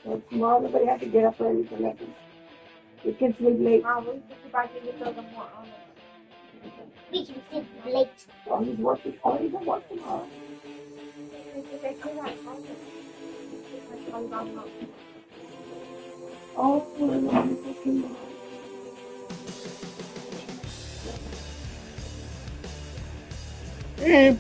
Like tomorrow, nobody had to get up early for nothing. We can sleep late. We can sleep late. Oh, he's working. Oh, he's gonna work tomorrow. Oh, I'm working. Yeah.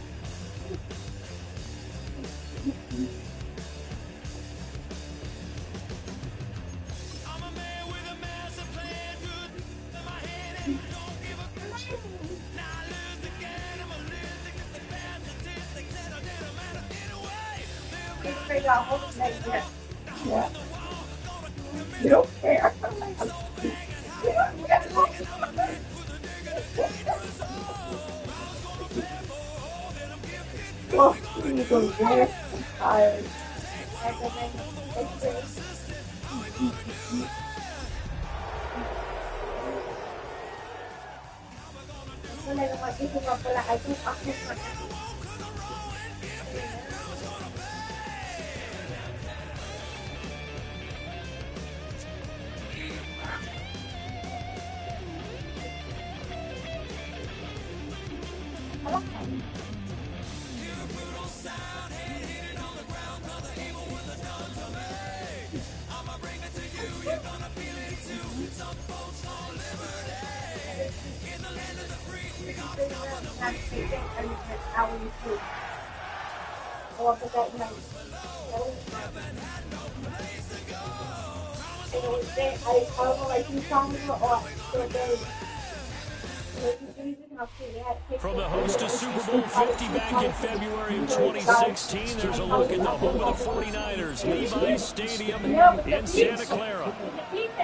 You don't care. Oh, you go there. I'm tired. From the host of Super Bowl 50 back in February of 2016, there's a look at the home of the 49ers, Levi's Stadium in Santa Clara.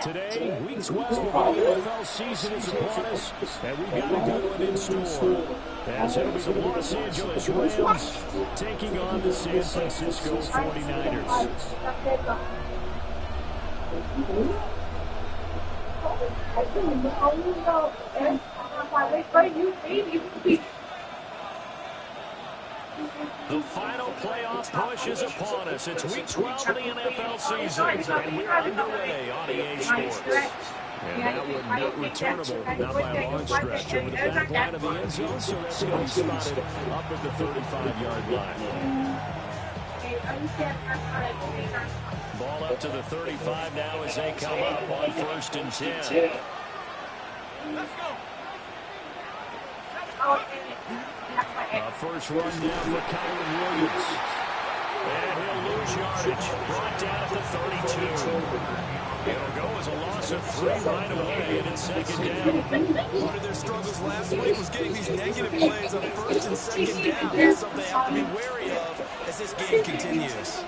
Today, Week 12 of the NFL season is upon us, and we've got a good one in store. As it'll be the Los Angeles Rams taking on the San Francisco 49ers. The final playoff push is upon us. It's Week 12 of the NFL season, and we're underway on EA Sports. And that one not returnable, not by a long stretch, over the back line of the end zone, so that's going to be spotted up at the 35-yard line. Ball up to the 35 now as they come up on 1st and 10. Let's go. First run down for Kyren Williams. And he'll lose yardage. Brought down at the 32. It'll go as a loss of 3 right away, and it's 2nd down. One of their struggles last week was getting these negative plays on 1st and 2nd down. That's something they have to be wary of as this game continues.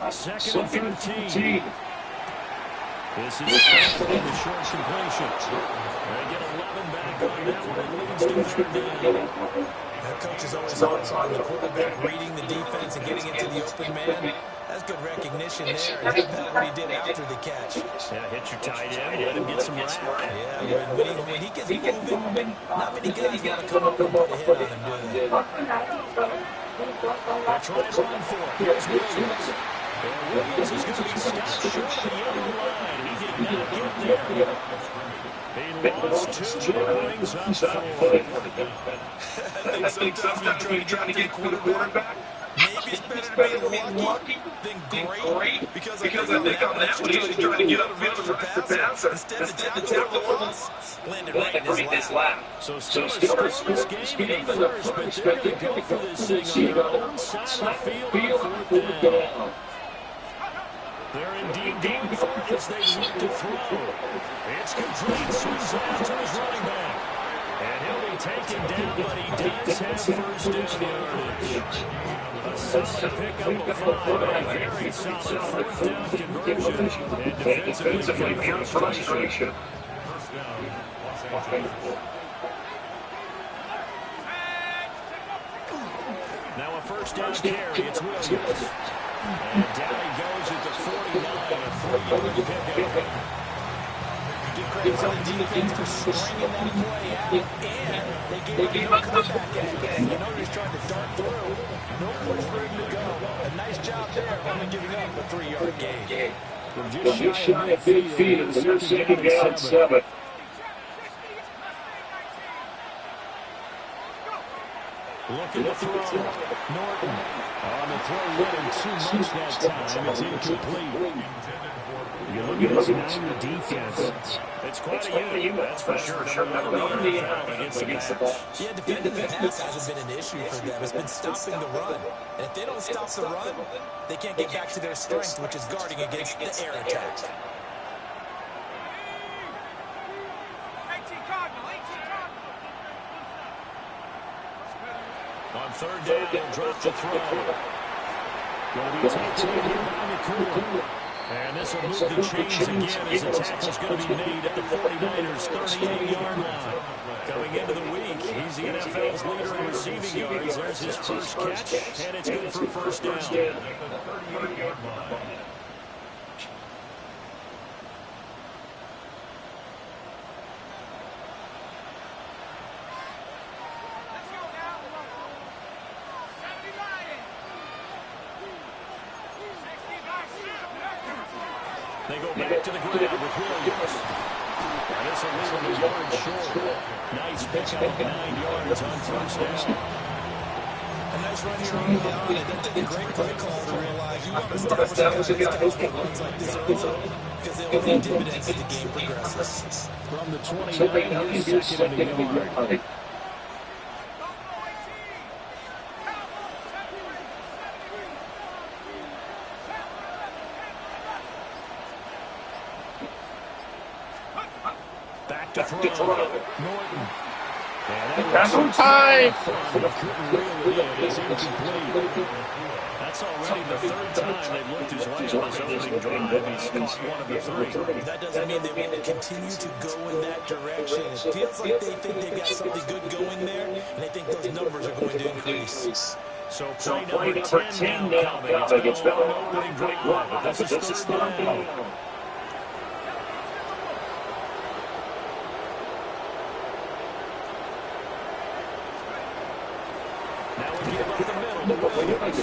2nd and 13. This is the short completion. They get 11 back on that one. It leads to 3rd down. That coach is always on the quarterback, reading the defense and getting into the open man. That's good recognition there. And how about what he did after the catch? Yeah, hit your tight end, let him get some rap. Yeah, when he gets moving, not many guys want to come up and put a hit on him, do they? They're trying to run for it. Here's Williams. And Williams is going to be stopped short of the yellow line. He did not get there. He lost 2, brings up 4. I think sometimes when you're trying to get a quarterback, maybe it's better to be lucky than great. Because I think on that one, he's trying to get up the field for passer. Instead, the tackle loss landed right in his lap. So still a scoreless game in the first, but they're going to go for this thing on their own side of the field on 4th down. They're indeed going for it as they look to throw. It's complete. Swings it out to his running back. And he'll be taken down, but he does have 1st down yardage. A solid pickup of 5, and a very solid 4th down conversion. And defensively from frustration. Now a 1st down carry. It's Williams. And down he goes at the 49, a 3-yard pickup. give credit to the defense for stringing that play out, and they gave up no comeback at you. You know he's trying to dart through. No place for him to go. A nice job there, only giving up a 3-yard gain. We're just shy of midfield. They're second down 7. Looking to throw. Norton on the throw, running too much that time. It's incomplete. You look at this Niner defense. It's quite a unit, that's for sure. Number 1 in the NFL against the Ball. Yeah, defending the pass hasn't been an issue for them. It's been stopping the run. And if they don't stop the run, they can't get back to their strength, which is guarding against the air attack. On third down, he'll drop the throw. Going to be taken in here by McCool. And this will move the chains again as the tackle's going to be made at the 49ers' 38-yard line. Coming into the week, he's the NFL's leader in receiving yards. There's his first catch, and it's good for first down. They go back to the ground with Williams. And this will leave him a yard short. Nice pick up, 9 yards on first down. A nice run here early on. It doesn't take a great play call to realize you want to establish a guy that's got runs like this early because they'll pay dividends as the game progresses. From the 29, he's second in the yard. Back to throw. Norton. That's on time. That's already the third time they've looked his way on this opening drive. He's caught one of the 3. That doesn't mean they won't continue to go in that direction. It feels like they think they've got something good going there, and they think those numbers are going to increase. So play number 10 now coming. It's been an opening drive, but this is third down. Now we give up the middle to Williams.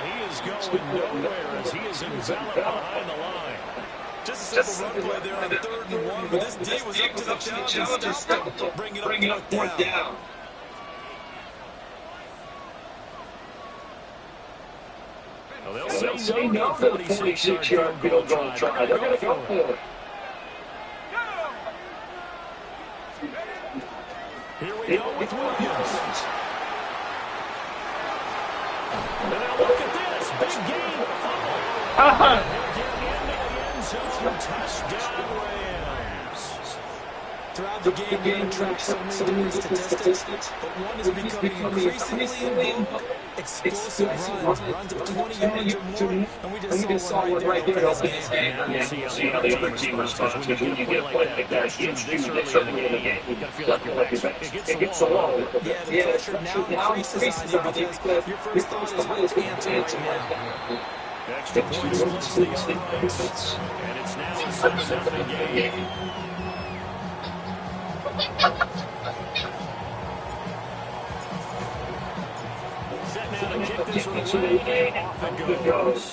He is going nowhere as he is enveloped behind the line. Just a simple run play there on 3rd and 1, but this D was up to the challenge and stopped them, bringing up 4th down. Well, they'll say no for the 46-yard field goal try. They're going to go for it. Here we go with Williams. And now look at this. Big game. Touchdown, Rams. Throughout the game, we're going to track so many different statistics, but one is becoming increasingly in vogue. Explosive runs of 20 yards or more, and we just saw one right there in this game. Yeah, see how the other team responds because when you get a play like that against you this early in the game, it gets so long. Yeah, the pressure now increases on you because your first thought is what's answer right now. Extra points plus the offense, and it's now a 7-0 game. Set now to kick this one away, and off it goes.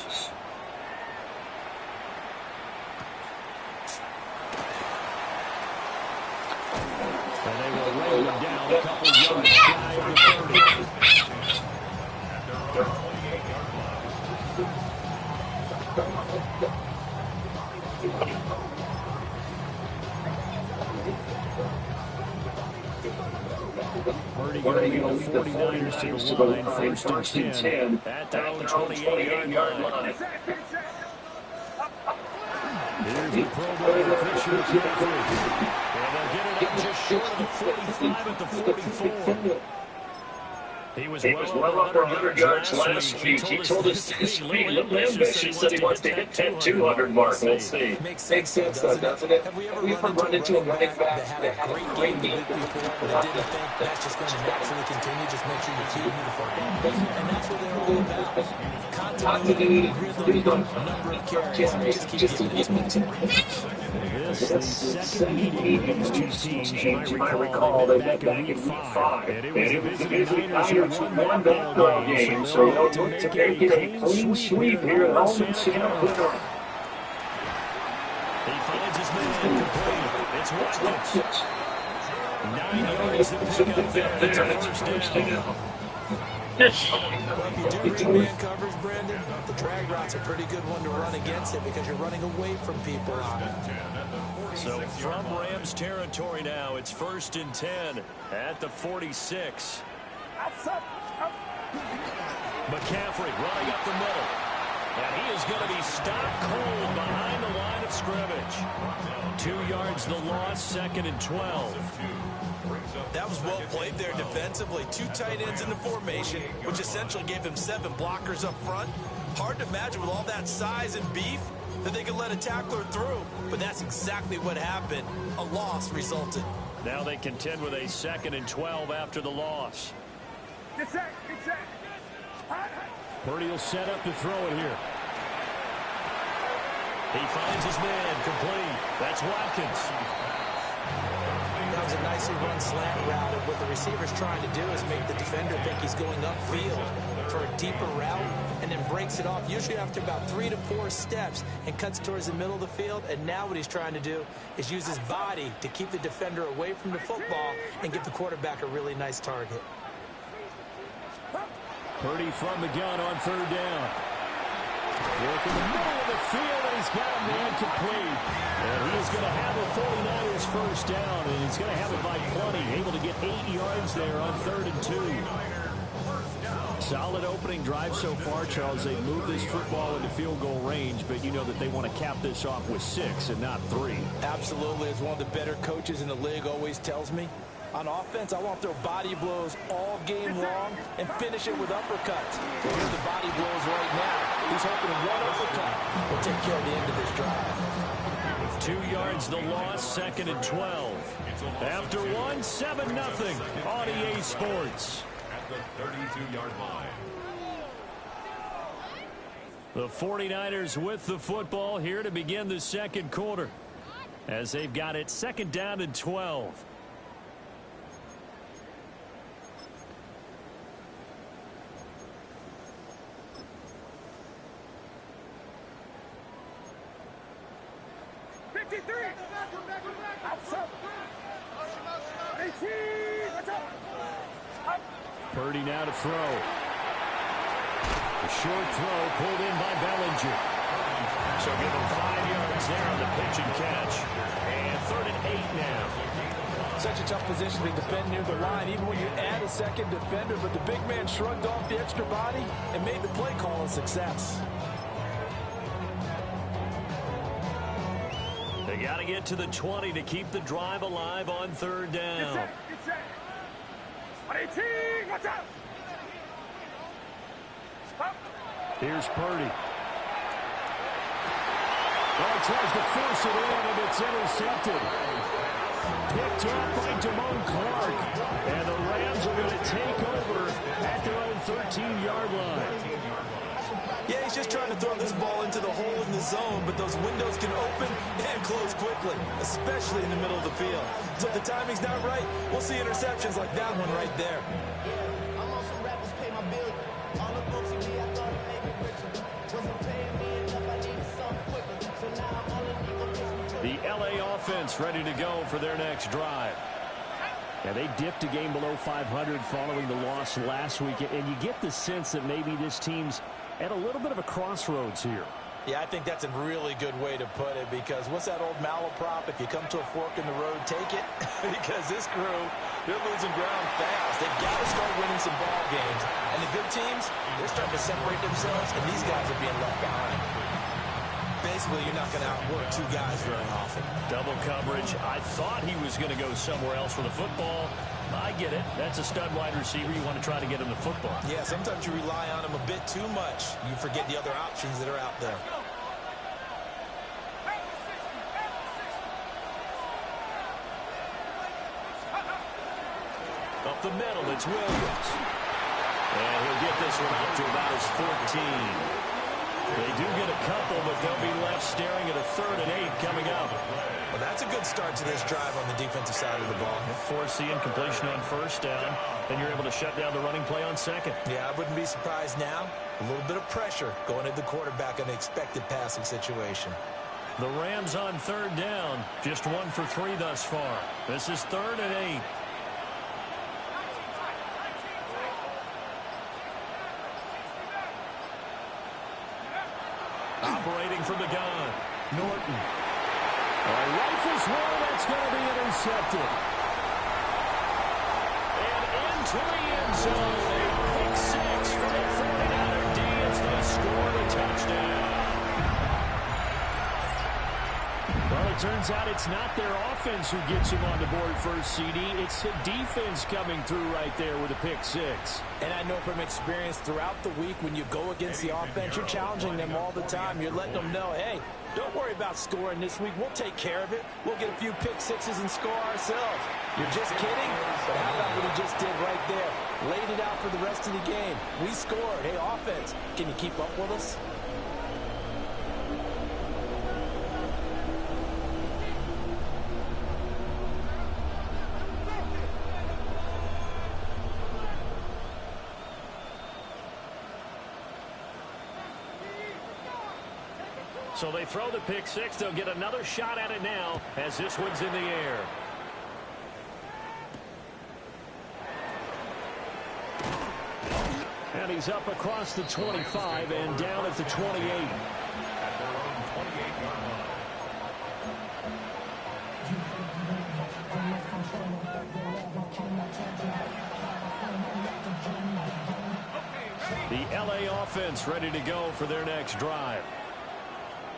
And they will roll him down a couple yards shy of the 30. Purdy going to lead the 49ers to the line, 1st and 10 at their own 28-yard line. Here's the Pro Bowler, Christian McCaffrey. And they'll get it up just short of the 45 at the 44. He was well over 100 yards last week. He told us this week, a little ambitious, said he wants to hit that 200 mark. We'll see. Makes sense, though, doesn't it? Have we ever run into a running back that had a great game the week before, but didn't think that's just going to naturally continue? Just make sure you keep moving the football. And that's what they're all about. Continuity, rhythm, number of carries, just keep giving it to them. This is the second meeting of these two teams. You might recall they met back in week 5. And it was the Visiting Niners who won that ball game. So they'll look to make it a clean sweep here at home in Santa Clara. He finds his man complete. It's Watkins. 9 yards to pick up there. That's a first down. Well, if you do read man coverage, Brandon, the drag route's a pretty good one to run against it because you're running away from people on it. So from Rams territory now, it's 1st and 10 at the 46. McCaffrey running up the middle. And he is going to be stopped cold behind the line of scrimmage. 2 yards the loss, 2nd and 12. That was well played there defensively. 2 tight ends in the formation, which essentially gave them 7 blockers up front. Hard to imagine with all that size and beef that they could let a tackler through. But that's exactly what happened. A loss resulted. Now they contend with a 2nd and 12 after the loss. Purdy will set up to throw it here. He finds his man complete. That's Watkins. That was a nicely run slant route, and what the receiver's trying to do is make the defender think he's going upfield for a deeper route, and then breaks it off, usually after about 3 to 4 steps, and cuts towards the middle of the field. And now what he's trying to do is use his body to keep the defender away from the football and give the quarterback a really nice target. Purdy from the gun on 3rd down. Work in the middle of the field, and he's got a man complete. And he is going to have the 49ers first down, and he's going to have it by plenty. Able to get 8 yards there on 3rd and 2. Solid opening drive so far, Charles. They moved this football into field goal range, but you know that they want to cap this off with 6 and not 3. Absolutely. As one of the better coaches in the league always tells me, on offense, I want to throw body blows all game long and finish it with uppercuts. Here's the body blows right now. He's hoping one uppercut will take care of the end of this drive. 2 yards the loss, 2nd and 12. After 1, 7-0 on EA Sports. At the 32-yard line. The 49ers with the football here to begin the 2nd quarter, as they've got it 2nd down and 12. Purdy now to throw. A short throw pulled in by Bellinger. So give him 5 yards there on the pitch and catch. And 3rd and 8 now. Such a tough position to defend near the line, even when you add a second defender. But the big man shrugged off the extra body and made the play call a success. They got to get to the 20 to keep the drive alive on 3rd down. Here's Purdy. Oh, tries to force it in, and it's intercepted. Picked up by Damone Clark. And the Rams are going to take over at their own 13-yard line. Yeah, he's just trying to throw this ball into the hole in the zone, but those windows can open and close quickly, especially in the middle of the field. So if the timing's not right, we'll see interceptions like that one right there. I'm on some rappers pay my bill. All the books in me, I thought it made me richer. Wasn't paying me enough, I needed something quicker. So now I'm all in the LA offense ready to go for their next drive. And they dipped a game below 500 following the loss last week. And you get the sense that maybe this team's at a little bit of a crossroads here. Yeah, I think that's a really good way to put it, because what's that old malaprop? If you come to a fork in the road, take it. Because this crew, they're losing ground fast. They've got to start winning some ball games. And the good teams, they're starting to separate themselves, and these guys are being left behind. Basically, you're not going to outwork 2 guys very often. Double coverage. I thought he was going to go somewhere else for the football. I get it. That's a stud wide receiver. You want to try to get him the football. Yeah, sometimes you rely on him a bit too much. You forget the other options that are out there. Up the middle, it's Williams. And he'll get this one out to about his 14. They do get a couple, but they'll be left staring at a 3rd and 8 coming up. Well, that's a good start to this drive on the defensive side of the ball. Forcing completion on 1st down, then you're able to shut down the running play on 2nd. Yeah, I wouldn't be surprised now. A little bit of pressure going at the quarterback in an expected passing situation. The Rams on 3rd down, just 1 for 3 thus far. This is 3rd and 8. Operating from the gun, Norton. Rifles one, that's going to be intercepted. And into the end zone, a pick 6 for the 49er D. It's the score of a touchdown. Well, it turns out it's not their offense who gets him on the board first, CD. It's the defense coming through right there with a pick 6. And I know from experience throughout the week, when you go against the offense, you're challenging them all the time. You're letting them know, hey, don't worry about scoring this week. We'll take care of it. We'll get a few pick 6s and score ourselves. You're just kidding? But how about what he just did right there? Laid it out for the rest of the game. We scored. Hey, offense, can you keep up with us? So they throw the pick 6. They'll get another shot at it now as this one's in the air. And he's up across the 25 and down at the 28. At their own 28-yard line. The LA offense ready to go for their next drive.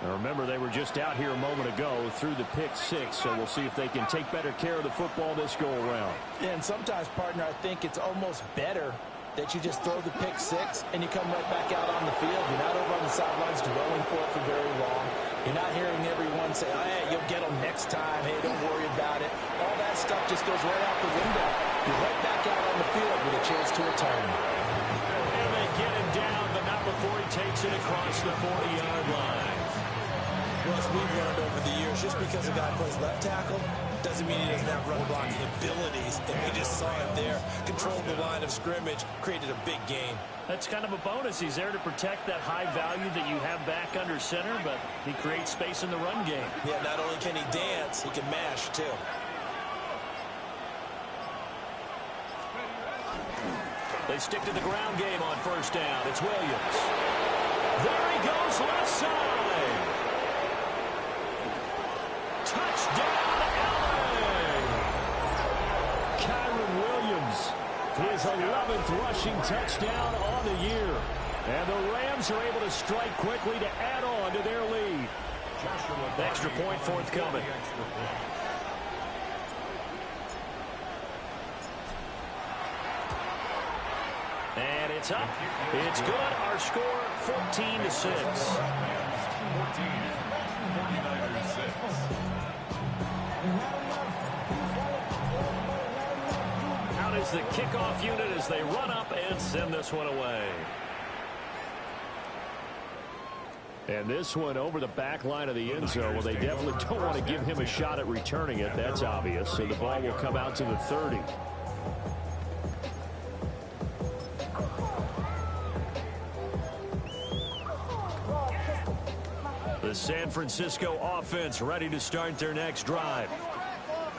Now remember, they were just out here a moment ago through the pick 6, so we'll see if they can take better care of the football this go-around. Yeah, and sometimes, partner, I think it's almost better that you just throw the pick 6 and you come right back out on the field. You're not over on the sidelines dwelling for it for very long. You're not hearing everyone say, oh, hey, you'll get them next time. Hey, don't worry about it. All that stuff just goes right out the window. You're right back out on the field with a chance to return. And they get him down, but not before he takes it across the 40-yard line. Well, as we've learned over the years, just because a guy plays left tackle doesn't mean he doesn't have run blocking abilities. And we just saw it there. Controlled the line of scrimmage, created a big gain. That's kind of a bonus. He's there to protect that high value that you have back under center, but he creates space in the run game. Yeah, not only can he dance, he can mash, too. They stick to the ground game on 1st down. It's Williams. There he goes, left side. Touchdown, LA! Kyren Williams, his 11th rushing touchdown on the year. And the Rams are able to strike quickly to add on to their lead. Extra point forthcoming. And it's up. It's good. Our score, 14-6. 49ers 6. Out is the kickoff unit as they run up and send this one away. And this one over the back line of the end zone. Well, they definitely don't want to give him a shot at returning it. That's obvious. So the ball will come out to the 30. The San Francisco offense ready to start their next drive.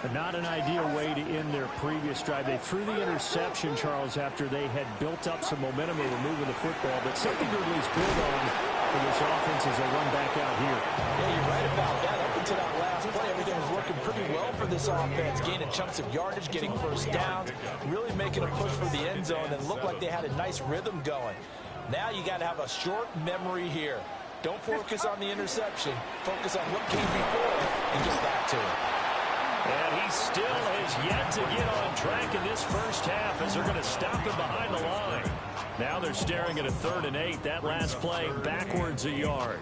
But not an ideal way to end their previous drive. They threw the interception, Charles, after they had built up some momentum and were moving the football. But something to at least build on for this offense as they run back out here. Yeah, you're right about that. Up until that last play, everything was working pretty well for this offense. Gaining chunks of yardage, getting first downs, really making a push for the end zone, and looked like they had a nice rhythm going. Now you got to have a short memory here. Don't focus on the interception. Focus on what came before and get back to it. And he still has yet to get on track in this first half as they're going to stop him behind the line. Now they're staring at a 3rd and 8. That last play backwards a yard.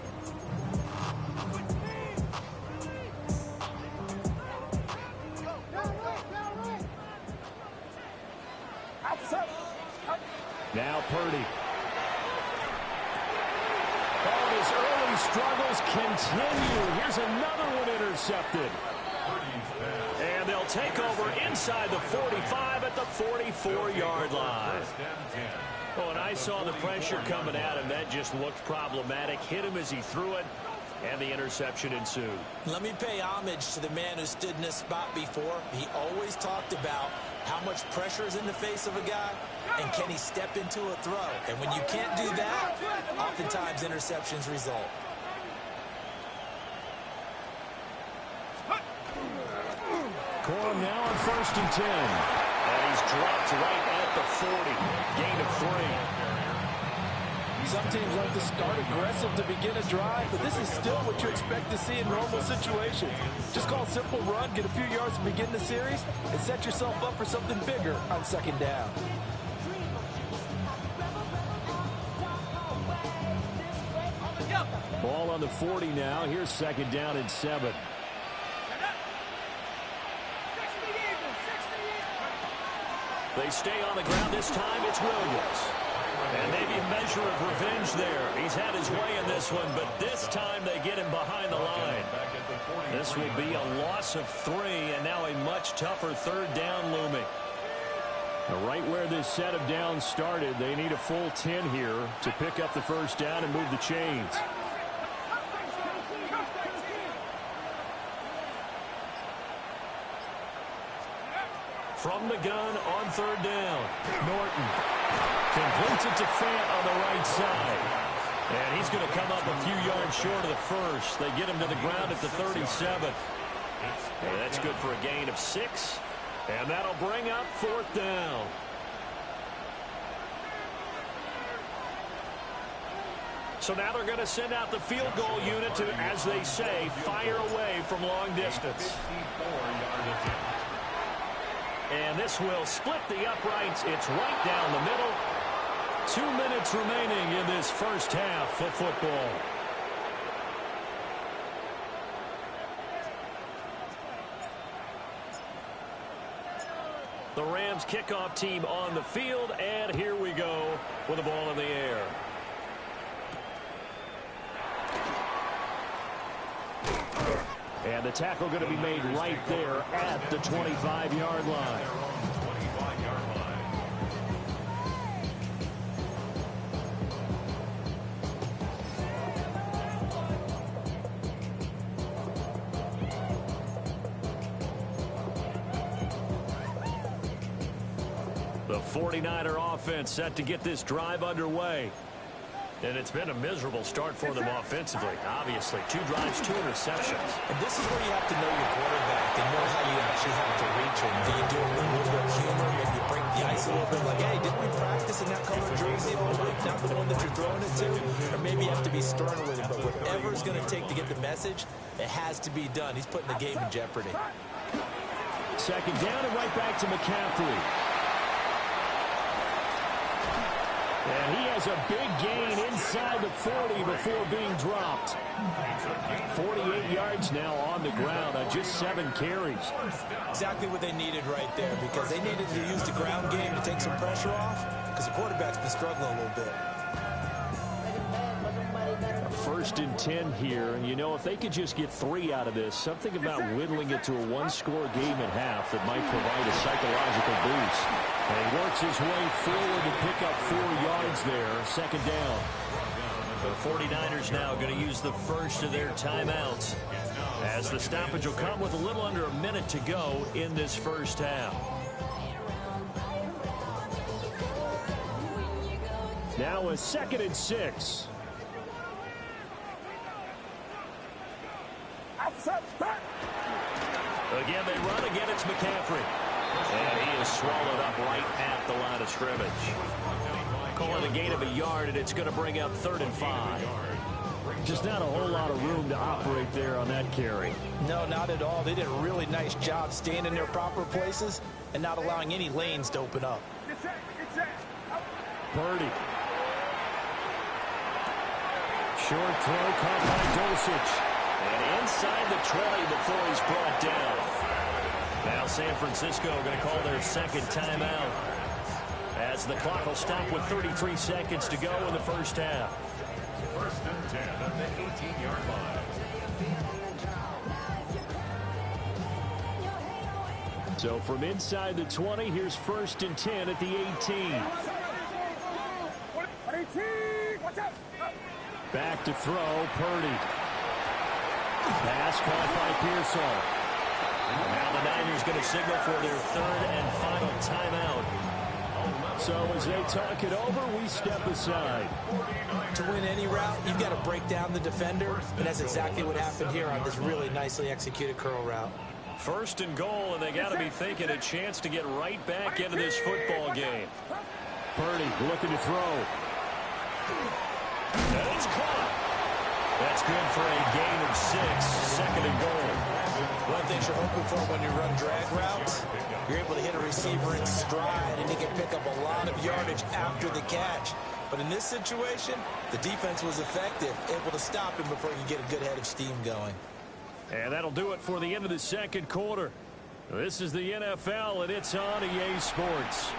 Now Purdy. Oh, and his early struggles continue. Here's another one intercepted. And they'll take over inside the 45 at the 44-yard line. Oh, and I saw the pressure coming at him. That just looked problematic. Hit him as he threw it, and the interception ensued. Let me pay homage to the man who stood in this spot before. He always talked about how much pressure is in the face of a guy, and can he step into a throw. And when you can't do that, oftentimes interceptions result. Corum now on 1st and 10. And he's dropped right at the 40. Gain of 3. Some teams like to start aggressive to begin a drive, but this is still what you expect to see in normal situations. Just call a simple run, get a few yards to begin the series, and set yourself up for something bigger on 2nd down. Ball on the 40 now. Here's 2nd down and 7. They stay on the ground. This time it's Williams. And maybe a measure of revenge there. He's had his way in this one, but this time they get him behind the line. This will be a loss of 3, and now a much tougher 3rd down looming. Right where this set of downs started, they need a full 10 here to pick up the 1st down and move the chains. From the gun on 3rd down, Norton completes it to Fant on the right side. And he's going to come up a few yards short of the 1st. They get him to the ground at the 37. And that's good for a gain of 6. And that'll bring up 4th down. So now they're going to send out the field goal unit to, as they say, fire away from long distance. And this will split the uprights. It's right down the middle. 2 minutes remaining in this first half of football. The Rams kickoff team on the field, and here we go with the ball in the air. And the tackle going to be made right there at the 25-yard line. The 49er offense set to get this drive underway. And it's been a miserable start for them offensively. Obviously, 2 drives, 2 interceptions. And this is where you have to know your quarterback and know how you actually have to reach him. Do you do a little bit of humor? Maybe you break the ice a little bit, like, hey, didn't we practice in that color jersey all week, not the one that you're throwing it to? Or maybe you have to be stern with him. But whatever it's going to take to get the message, it has to be done. He's putting the game in jeopardy. 2nd down and right back to McCaffrey. And he has a big gain inside the 40 before being dropped. 48 yards now on the ground on just 7 carries. Exactly what they needed right there, because they needed to use the ground game to take some pressure off, because the quarterback's been struggling a little bit. 1st and 10 here, and you know, if they could just get 3 out of this, something about whittling it to a 1-score game at half that might provide a psychological boost. And he works his way forward to pick up 4 yards there, 2nd down. The 49ers now going to use the first of their timeouts, as the stoppage will come with a little under a minute to go in this first half. Now a 2nd and 6. Again, they run. Again, it's McCaffrey. And he is swallowed up right at the line of scrimmage. Calling a gain of a yard, and it's going to bring up 3rd and 5. Just not a whole lot of room to operate there on that carry. No, not at all. They did a really nice job staying in their proper places and not allowing any lanes to open up. Purdy. Short throw caught by Dulcich. And inside the 20 before he's brought down. Now San Francisco going to call their second timeout, as the clock will stop with 33 seconds to go in the first half. First and 10 at the 18-yard line. So from inside the 20, here's first and 10 at the 18. Back to throw, Purdy. Pass caught by Pearsall. Now the Niners going to signal for their third and final timeout. So as they talk it over, we step aside. To win any route, you've got to break down the defender, and that's exactly what happened here on this really nicely executed curl route. First and goal, and they got to be thinking a chance to get right back into this football game. Purdy looking to throw. And it's caught. That's good for a gain of 6, second and goal. One thing you're hoping for when you run drag routes, you're able to hit a receiver in stride, and he can pick up a lot of yardage after the catch. But in this situation, the defense was effective, able to stop him before he could get a good head of steam going. And that'll do it for the end of the second quarter. This is the NFL, and it's on EA Sports.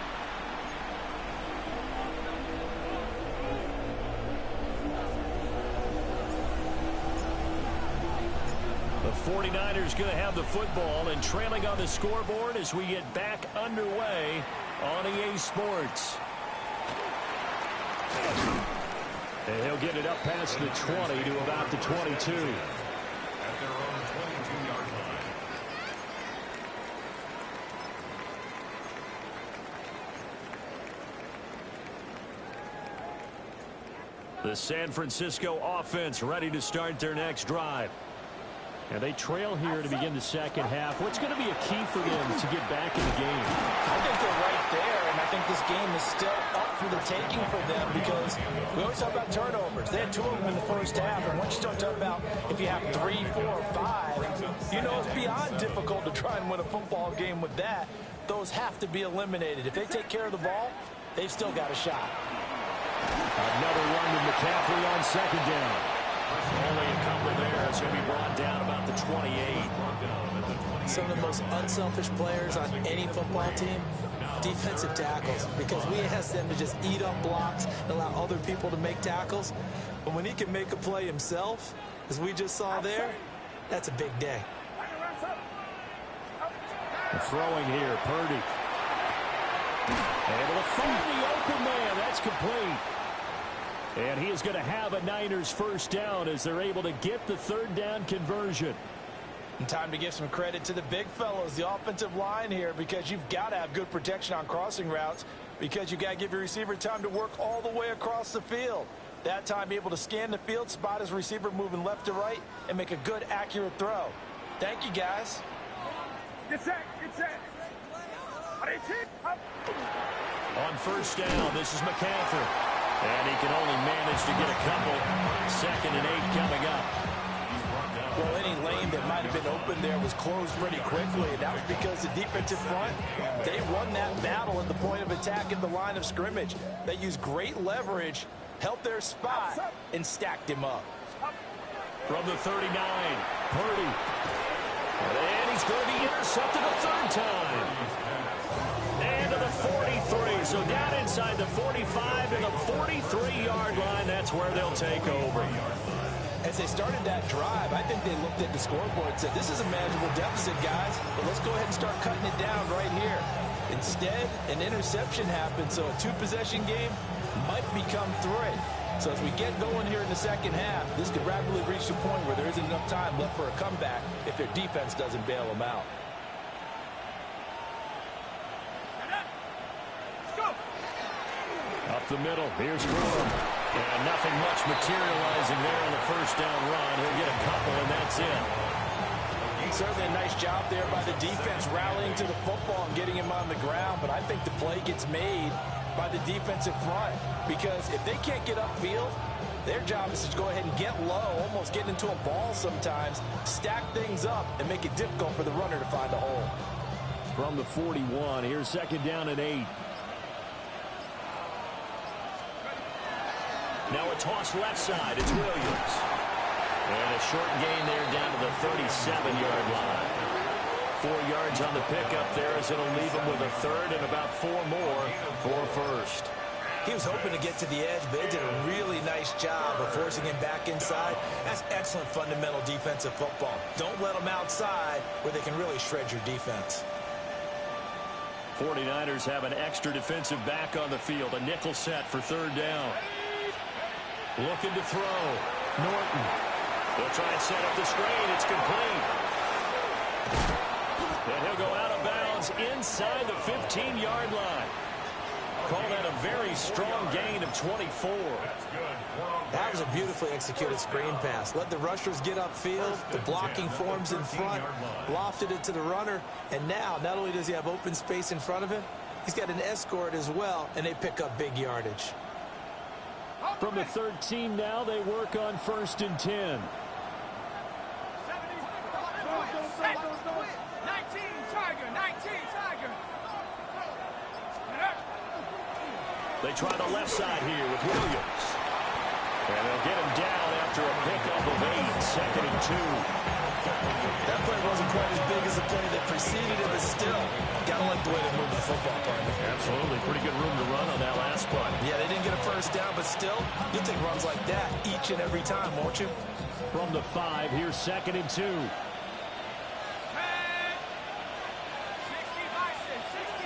The 49ers going to have the football and trailing on the scoreboard as we get back underway on EA Sports. And he'll get it up past the 20 to about the 22. At their own 22-yard line. The San Francisco offense ready to start their next drive. And they trail here to begin the second half. What's going to be a key for them to get back in the game? I think they're right there, and I think this game is still up for the taking for them because we always talk about turnovers. They had 2 of them in the first half, and once you start talking about if you have 3, 4, 5, you know it's beyond difficult to try and win a football game with that. Those have to be eliminated. If they take care of the ball, they've still got a shot. Another run to McCaffrey on second down. Only a couple there, so he'll be brought down about the 28. Some of the most unselfish players on any football team, defensive tackles, because we ask them to just eat up blocks and allow other people to make tackles. But when he can make a play himself, as we just saw there, that's a big day. Throwing here, Purdy. Able to find the open man. That's complete. And he is going to have a Niners first down as they're able to get the third down conversion. And time to give some credit to the big fellows, the offensive line here, because you've got to have good protection on crossing routes because you've got to give your receiver time to work all the way across the field. That time, be able to scan the field, spot his receiver moving left to right, and make a good, accurate throw. Thank you, guys. Get set. On first down, this is McCaffrey. And he can only manage to get a couple. 2nd and 8 coming up. Well, any lane that might have been open there was closed pretty quickly. And that was because the defensive front, they won that battle at the point of attack at the line of scrimmage. They used great leverage, held their spot, and stacked him up. From the 39, Purdy. And he's going to be intercepted a third time. And to the 43. So down inside the 45 to the 43-yard line. That's where they'll take over. As they started that drive, I think they looked at the scoreboard and said, this is a manageable deficit, guys, but let's go ahead and start cutting it down right here. Instead, an interception happened, so a 2-possession game might become 3. So as we get going here in the second half, this could rapidly reach the point where there isn't enough time left for a comeback if their defense doesn't bail them out. Up the middle, here's Graham. And nothing much materializing there on the first down run. He'll get a couple, and that's it. Certainly a nice job there by the defense rallying to the football and getting him on the ground, but I think the play gets made by the defensive front because if they can't get upfield, Their job is to go ahead and get low, almost get into a ball sometimes, stack things up, and make it difficult for the runner to find a hole. From the 41, here's second down and 8. Now a toss left side. It's Williams. And a short gain there down to the 37-yard line. 4 yards on the pickup there as it'll leave him with a third and about 4 more for first. He was hoping to get to the edge, but they did a really nice job of forcing him back inside. That's excellent fundamental defensive football. Don't let them outside where they can really shred your defense. 49ers have an extra defensive back on the field. A nickel set for third down. Looking to throw. Norton. They'll try and set up the screen. It's complete. And he'll go out of bounds inside the 15-yard line. Call that a very strong gain of 24. That was a beautifully executed screen pass. Let the rushers get upfield. The blocking forms in front. Lofted it to the runner. And now, not only does he have open space in front of him, he's got an escort as well, and they pick up big yardage. From the 13 now, they work on 1st and 10. 19, Tiger, 19, Tiger. They try the left side here with Williams. And they'll get him down after a pickup of 8, second and 2. That play wasn't quite as big as the play that preceded it, but still, gotta like the way they moved the football, partner. Absolutely. Pretty good room to run on that last play. Yeah, they didn't get a first down, but still, you'll take runs like that each and every time, won't you? From the 5, here's second and 2. 60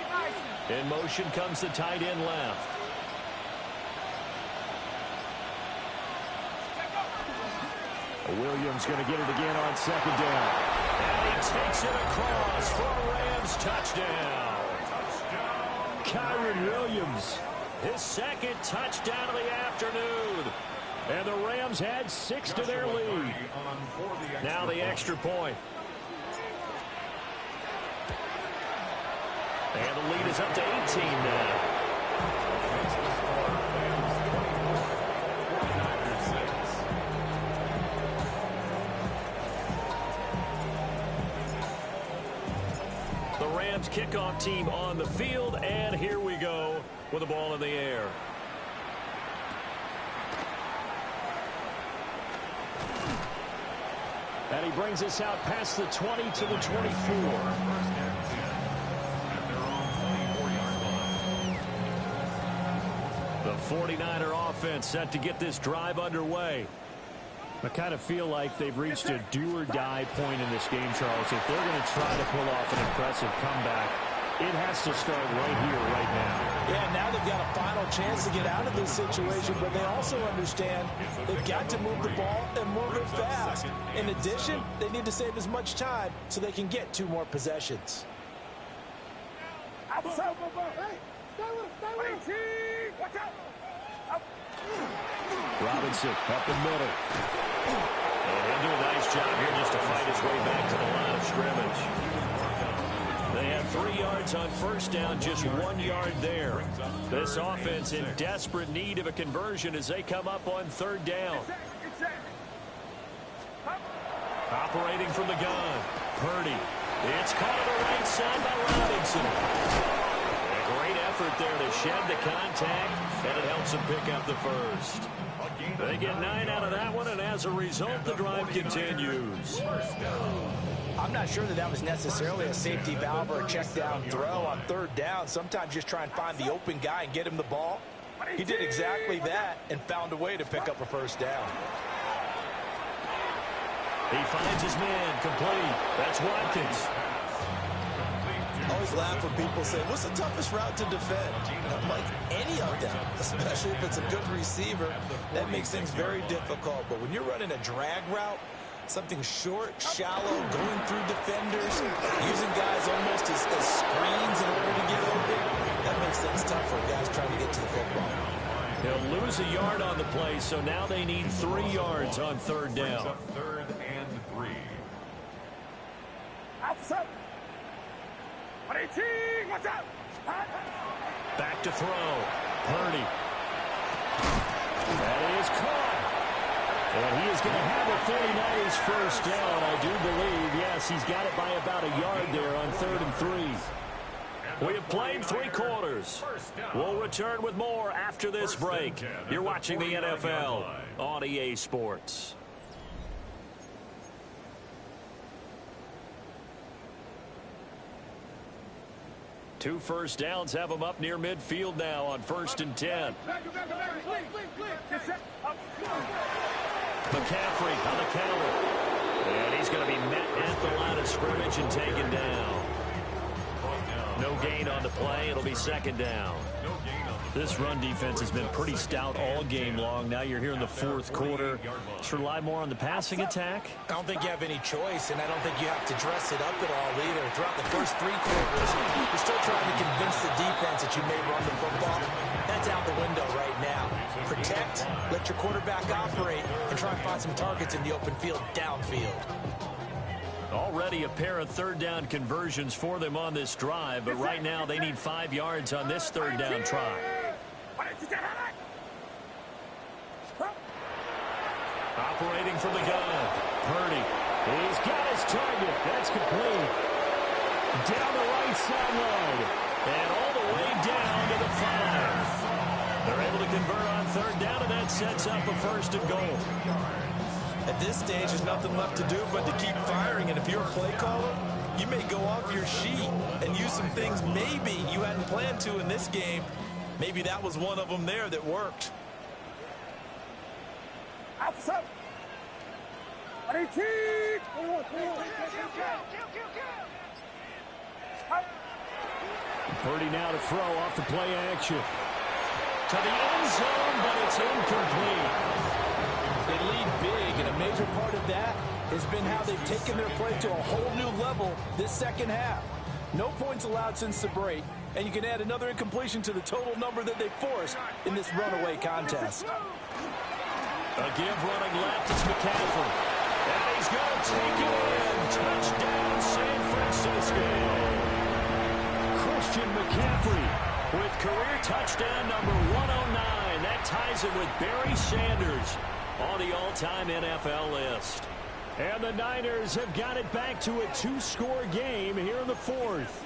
Bison. In motion comes the tight end left. Williams going to get it again on second down. And he takes it across for a Rams touchdown. Kyren Williams, his second touchdown of the afternoon. And the Rams had 6 to their lead. Now the extra point. And the lead is up to 18 now. Rams kickoff team on the field, and here we go with the ball in the air. And he brings us out past the 20 to the 24. The 49er offense set to get this drive underway. I kind of feel like they've reached a do-or-die point in this game, Charles. If they're going to try to pull off an impressive comeback, it has to start right here, right now. Yeah, now they've got a final chance to get out of this situation, but they also understand they've got to move the ball and move it fast. In addition, they need to save as much time so they can get 2 more possessions. Robinson up the middle. And he'll do a nice job here just to fight his way back to the line of scrimmage. They have 3 yards on first down, just 1 yard there. This offense in desperate need of a conversion as they come up on third down. Operating from the gun, Purdy. It's caught on the right side by Robinson. A great effort there to shed the contact, and it helps them pick up the first. They get 9 out of that one, and as a result, the drive continues. I'm not sure that was necessarily a safety valve or a check down throw on third down. Sometimes just try and find the open guy and get him the ball. He did exactly that and found a way to pick up a first down. He finds his man complete. That's Watkins. I always laugh when people say, what's the toughest route to defend? I'm like, any of them, especially if it's a good receiver. That makes things very difficult. But when you're running a drag route, something short, shallow, going through defenders, using guys almost as screens in order to get open, that makes things tough for guys trying to get to the football. He'll lose a yard on the play, so now they need 3 yards on third down. Third and 3. Back to throw. Purdy. That is caught. And he is going to have a 49ers first down, I do believe. Yes, he's got it by about a yard there on 3rd and 3. We have played 3 quarters. We'll return with more after this break. You're watching the NFL on EA Sports. Two first downs have them up near midfield now on 1st and 10. McCaffrey on the counter. And he's going to be met at the line of scrimmage and taken down. No gain on the play. It'll be 2nd down. This run defense has been pretty stout all game long. Now you're here in the 4th quarter. Should rely more on the passing attack? I don't think you have any choice, and I don't think you have to dress it up at all either. Throughout the first 3 quarters, you're still trying to convince the defense that you may run the football. That's out the window right now. Protect, let your quarterback operate, and try and find some targets in the open field downfield. Already a pair of 3rd down conversions for them on this drive, but right now they need 5 yards on this 3rd down try. Operating from the gun, Purdy. He's got his target. That's complete. Down the right sideline. And all the way down to the 5. They're able to convert on 3rd down, and that sets up a 1st and goal. At this stage, there's nothing left to do but to keep firing. And if you're a play caller, you may go off your sheet and use some things maybe you hadn't planned to in this game. Maybe that was one of them there that worked. 30 now to throw off the play action. To the end zone, but it's incomplete. They lead big, and a major part of that has been how they've taken their play to a whole new level this 2nd half. No points allowed since the break, and you can add another incompletion to the total number that they forced in this runaway contest. A give running left, it's McCaffrey. And he's going to take it in. Touchdown, San Francisco. Christian McCaffrey with career touchdown number 109. That ties him with Barry Sanders on the all-time NFL list. And the Niners have got it back to a 2-score game here in the 4th.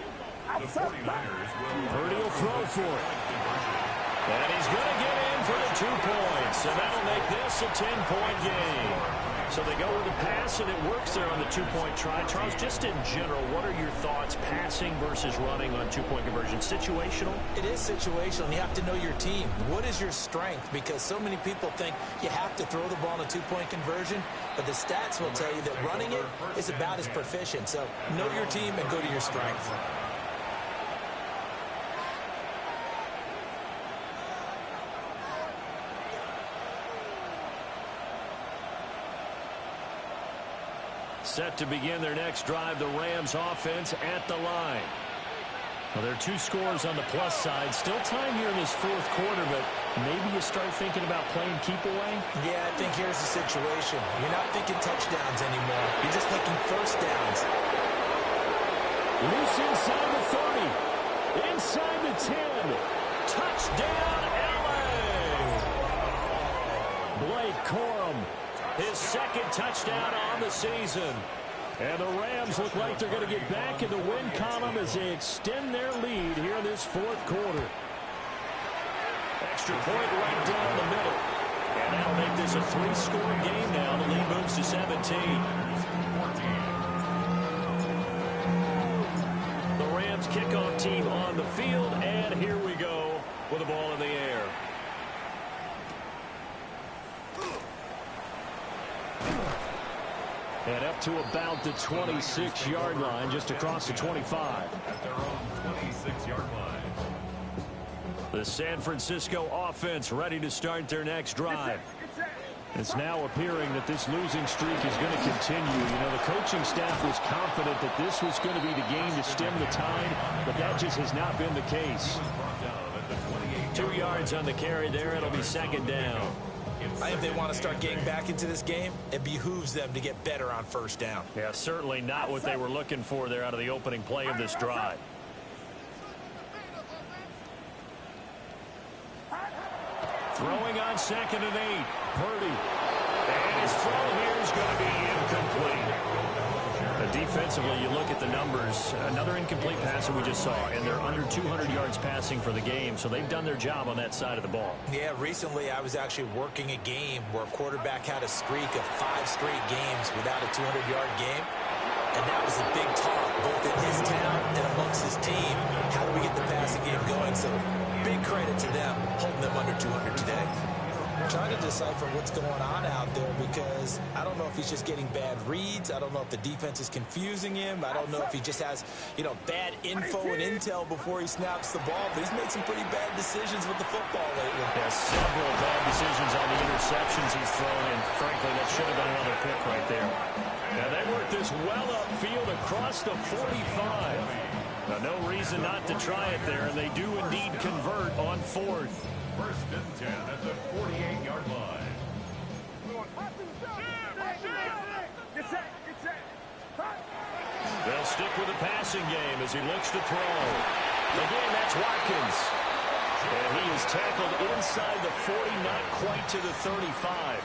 The 49ers will Purdy will throw for it. And he's going to get in for the 2 points. And that'll make this a 10-point game. So they go with the pass, and it works there on the 2-point try. Charles, just in general, what are your thoughts passing versus running on 2-point conversion? Situational? It is situational, and you have to know your team. What is your strength? Because so many people think you have to throw the ball in a 2-point conversion, but the stats will tell you that running it is about as proficient. So know your team and go to your strength. Set to begin their next drive, the Rams offense at the line. Well, there are 2 scores on the plus side. Still time here in this 4th quarter, but maybe you start thinking about playing keep away? Yeah, I think here's the situation. You're not thinking touchdowns anymore. You're just thinking first downs. Loose inside the 30. Inside the 10. Touchdown, LA! Blake Corum. His 2nd touchdown on the season. And the Rams look like they're going to get back in the win column as they extend their lead here in this 4th quarter. Extra point right down the middle. And that'll make this a 3-score game now. The lead moves to 17. The Rams kickoff team on the field. And here we go with the ball in the air. And up to about the 26-yard line, just across the 25. at their own 26-yard line. The San Francisco offense ready to start their next drive. It's now appearing that this losing streak is going to continue. You know, the coaching staff was confident that this was going to be the game to stem the tide, but that just has not been the case. 2 yards on the carry there. It'll be 2nd down. I think they want to start getting back into this game. It behooves them to get better on 1st down. Yeah, certainly not what they were looking for there out of the opening play of this drive. Throwing on 2nd and 8. Purdy. And his throw here is going to be incomplete. Defensively, you look at the numbers. Another incomplete pass that we just saw, and they're under 200 yards passing for the game, so they've done their job on that side of the ball. Yeah, recently I was actually working a game where a quarterback had a streak of 5 straight games without a 200-yard game, and that was a big talk, both in his town and amongst his team. How do we get the passing game going? So big credit to them, holding them under 200 today. Trying to decipher what's going on out there because I don't know if he's just getting bad reads. I don't know if the defense is confusing him. I don't know if he just has, bad info and intel before he snaps the ball. But he's made some pretty bad decisions with the football lately. Yeah, several bad decisions on the interceptions he's thrown, and frankly, that should have been another pick right there. Now, they work this well upfield across the 45. Now, no reason not to try it there, and they do indeed convert on 4th. First and 10 at the 48-yard line. They'll stick with the passing game as he looks to throw. Again, that's Watkins. And he is tackled inside the 40, not quite to the 35.